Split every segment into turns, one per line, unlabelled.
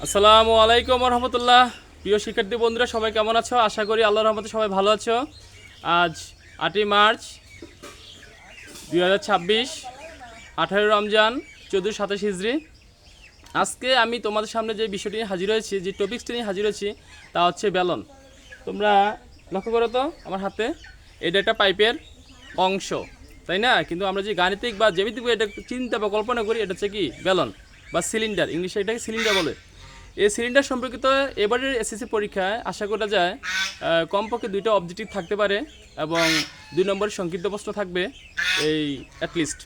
আসসালামু আলাইকুম রহমতুল্লাহ। প্রিয় শিক্ষার্থী বন্ধুরা, সবাই কেমন আছো? আশা করি আল্লাহর রহমতে সবাই ভালো আছো। আজ 8ই মার্চ 2026, 18 রমজান 1427 হিজরি। আজকে আমি তোমাদের সামনে যে বিষয়টি নিয়ে হাজির হয়েছি, যে টপিক্সটি নিয়ে হাজির হয়েছি, তা হচ্ছে বেলন। তোমরা লক্ষ্য করো তো আমার হাতে, এটা একটা পাইপের অংশ, তাই না? কিন্তু আমরা যে গাণিতিক বা জ্যামিতিক এটা চিন্তা বা কল্পনা করি, এটা হচ্ছে কি বেলন বা সিলিন্ডার, ইংলিশে এটাকে সিলিন্ডার বলে। এই সিলিন্ডার সম্পর্কিত এবারের এসএসসি পরীক্ষায় আশা করা যায় কমপক্ষে 2টা অবজেক্টিভ থাকতে পারে এবং 2 নম্বরের সংক্ষিপ্ত প্রশ্ন থাকবে এই অ্যাটলিস্ট।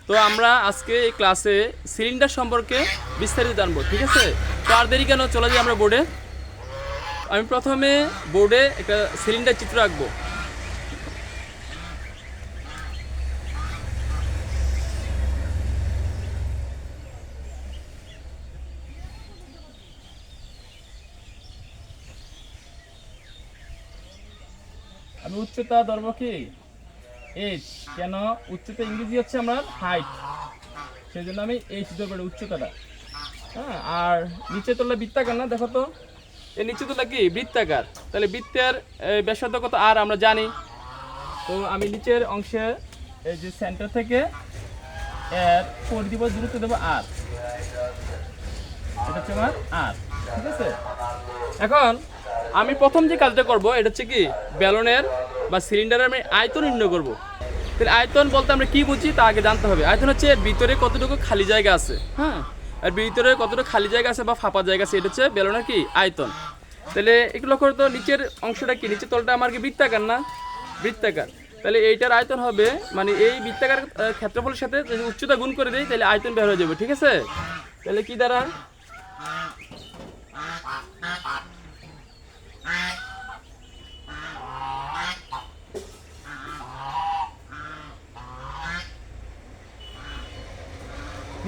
তো আমরা আজকে এই ক্লাসে সিলিন্ডার সম্পর্কে বিস্তারিত জানবো, ঠিক আছে? তো আর দেরি কেন, চলে যাই আমরা বোর্ডে। আমি প্রথমে বোর্ডে একটা সিলিন্ডার চিত্র আঁকবো। আমি উচ্চতা ধরবো কি এইচ, কেন উচ্চতা ইংরেজি হচ্ছে আমার হাইট, সেই জন্য আমি এইচ ধরবো উচ্চতাটা। হ্যাঁ, আর নিচে তোলা বৃত্তাকার না, দেখো তো এই নিচে তোলা কি বৃত্তাকার, তাহলে বৃত্তের ব্যাসার্ধ কত আর আমরা জানি। তো আমি নিচের অংশে এই যে সেন্টার থেকে এর পরিধি বা দূরত্ব দেবো আর, এটা হচ্ছে আমার আর, ঠিক আছে? এখন আমি প্রথম যে কাজটা করব, এটা হচ্ছে কি বেলনের বা সিলিন্ডারের আমি আয়তন নির্ণয় করব। তাহলে আয়তন বলতে আমরা কি বুঝি তা আগে জানতে হবে। আয়তন হচ্ছে এর ভিতরে কতটুকু খালি জায়গা আছে, হ্যাঁ, আর ভিতরে কতটুকু খালি জায়গা আছে বা ফাঁপা জায়গা আছে, এটা হচ্ছে বেলনের কি আয়তন। তাহলে এগুলো করে তো নিচের অংশটা কি, নিচের তলটা আমার কি বৃত্তাকার না, বৃত্তাকার। তাহলে এইটার আয়তন হবে, মানে এই বৃত্তাকার ক্ষেত্রফলের সাথে যদি উচ্চতা গুণ করে দিই তাহলে আয়তন বের হয়ে যাবে, ঠিক আছে? তাহলে কি দ্বারা,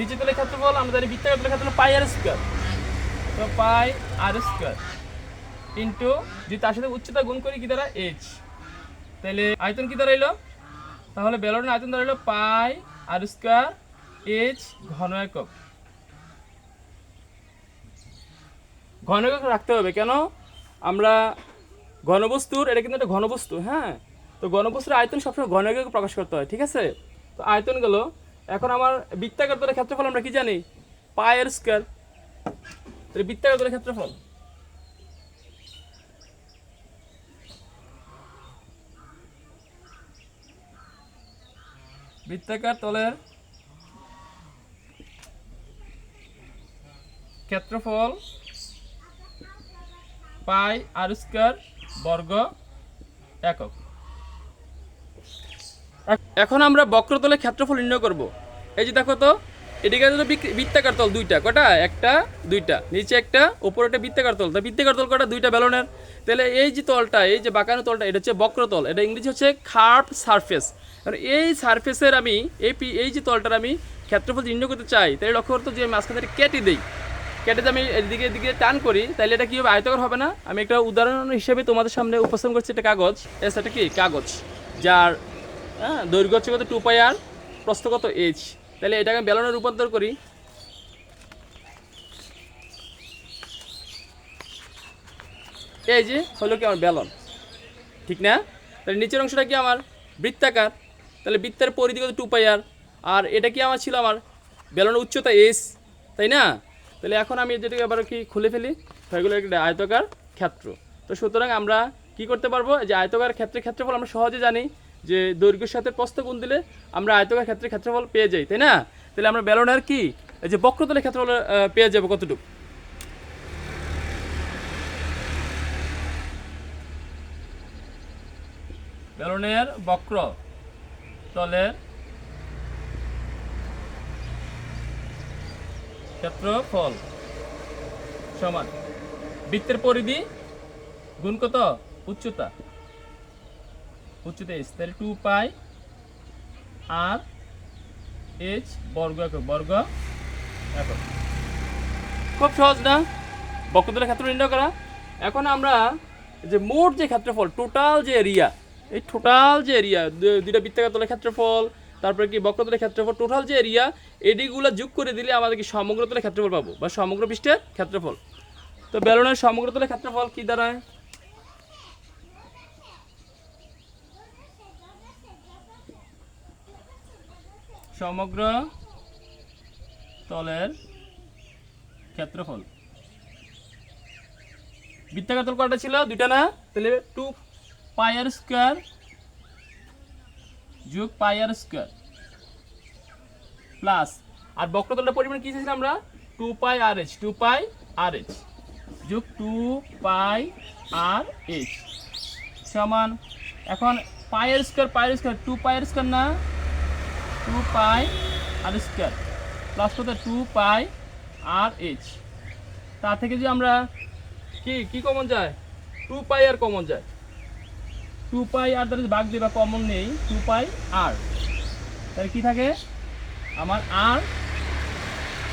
নিচে তলে ক্ষেত্রফল আমরা জানি, বৃত্তাকার তলে ক্ষেত্রফল পাই আর স্কয়ার, তো পাই আর স্কয়ার ইন্টু যদি তার সাথে উচ্চতা গুণ করি কি দ্বারা এইচ, তাহলে আয়তন কি দাঁড়াইলো, তাহলে বেলনের আয়তন দাঁড়াইলো পাই আর স্কয়ার এইচ ঘন একক। ঘন একক রাখতে হবে কেন, আমরা ঘনবস্তুর, এটা কিন্তু একটা ঘনবস্তু, হ্যাঁ, তো ঘনবস্তুর আয়তন সবসময় ঘন একক প্রকাশ করতে হয়, ঠিক আছে? তো আয়তন গেল। এখন আমার বৃত্তাকার তলের ক্ষেত্রফল আমরা কি জানি, পাই আর স্কয়ার। তাহলে বৃত্তাকার তলের ক্ষেত্রফল, বৃত্তাকার তলের ক্ষেত্রফল পাই আর স্কয়ার বর্গ একক। এখন আমরা বক্রতলের ক্ষেত্রফল নির্ণয় করব। এই যে দেখো তো, এদিকে হলো বৃত্তাকার তল দুইটা, কটা, একটা দুইটা, নিচে একটা উপরে একটা বৃত্তাকার তল, তা বৃত্তাকার তল কটা, দুইটা বেলনের। তাহলে এই যে তলটা, এই যে বাঁকানো তলটা, এটা হচ্ছে বক্রতল, এটা ইংরেজি হচ্ছে কার্ভড সারফেস। কারণ এই সারফেসের আমি এই যে তলটার আমি ক্ষেত্রফল নির্ণয় করতে চাই, তাহলে লক্ষ্য করতে যে মাঝখানে কেটে দিই, কেটে আমি এদিকে এদিকে টান করি, তাহলে এটা কী হবে, আয়তকার হবে না। আমি একটা উদাহরণ হিসেবে তোমাদের সামনে উপস্থাপন করছি, একটা কাগজ, এটা কি কাগজ, যার হ্যাঁ দৈর্ঘ্য হচ্ছে কত 2 পাই আর, প্রস্থ কত এইচ। তাহলে এটাকে আমি বেলনে রূপান্তর করি, এই যে হলো কি আমার বেলন, ঠিক না? তাহলে নিচের অংশটা কি আমার বৃত্তাকার, তাহলে বৃত্তের পরিধি কত 2 পাই আর, আর এটা কি আমার ছিল আমার বেলনের উচ্চতা এইচ, তাই না? তাহলে এখন আমি যেটাকে আবার কি খুলে ফেলি, সেগুলো একটা আয়তকার ক্ষেত্র। তো সুতরাং আমরা কি করতে পারবো, যে আয়তকার ক্ষেত্রের ক্ষেত্রফল আমরা সহজে জানি, যে দৈর্ঘ্যের সাথে প্রস্থ গুণ দিলে আমরা আয়তকার ক্ষেত্রের ক্ষেত্রফল পেয়ে যাই, তাই না? তাহলে আমরা বেলনের কি এই যে বক্রতলের ক্ষেত্রফল পেয়ে যাবো কতটুকু। বেলনের বক্র তলের ক্ষেত্রফল সমান বৃত্তের পরিধি গুণ কত, উচ্চতা, উচ্চতা এইচ, তাহলে 2 পাই আর এইচ বর্গ একক, বর্গ একক। খুব সহজ না বক্রতলের ক্ষেত্র নির্ণয় করা? এখন আমরা যে মোট যে ক্ষেত্রফল, টোটাল যে এরিয়া, এই টোটাল যে এরিয়া, দুইটা বৃত্তাকার তলের ক্ষেত্রফল তারপরে কি বক্রতলের ক্ষেত্রফল, টোটাল যে এরিয়া এডিগুলো যোগ করে দিলে আমাদের কি সমগ্রতলের ক্ষেত্রফল পাবো বা সমগ্র পৃষ্ঠের ক্ষেত্রফল। তো বেলনের সমগ্রতলের ক্ষেত্রফল কি দাঁড়ায়? সমগ্র তলের ক্ষেত্রফল, বৃত্তাকার তল কয়টা ছিল? দুইটা না? তাহলে 2 পাই আর স্কয়ার যোগ পাই আর স্কয়ার প্লাস, আর বক্রতলটার পরিমাণ কি চেয়েছিলাম আমরা? 2 পাই আর এইচ, 2 পাই আর এইচ যোগ 2 পাই আর এইচ সমান, এখন পাই আর স্কয়ার 2 পাই আর স্কয়ার না, 2 পাই আর স্কয়ার প্লাস কত? 2 পাই আর এইচ। তা থেকে যে আমরা কি কমন যায়? 2 পাই আর কমন যায়, 2 পাই আর দ্বারা ভাগ দিই বা কমন নেই 2 পাই আর, তাহলে কি থাকে আমার আর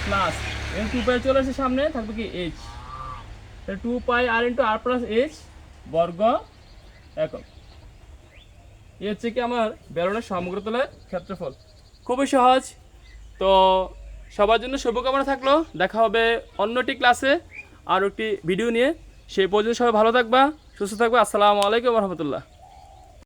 প্লাস এর 2 পাই চলে আসে সামনে, থাকবে কি এইচ, তাহলে 2 পাই আর ইন্টু আর প্লাস এইচ বর্গ একক। এই হচ্ছে কি আমার বেলনের সমগ্রতলের ক্ষেত্রফল। খুবই সহজ। তো সবার জন্য শুভকামনা থাকলো, দেখা হবে অন্যটি ক্লাসে আর একটি ভিডিও নিয়ে। সেই পর্যন্ত সবাই ভালো থাকবা, সুস্থ থাকবা। আসসালামু আলাইকুম রহমতুল্লাহ।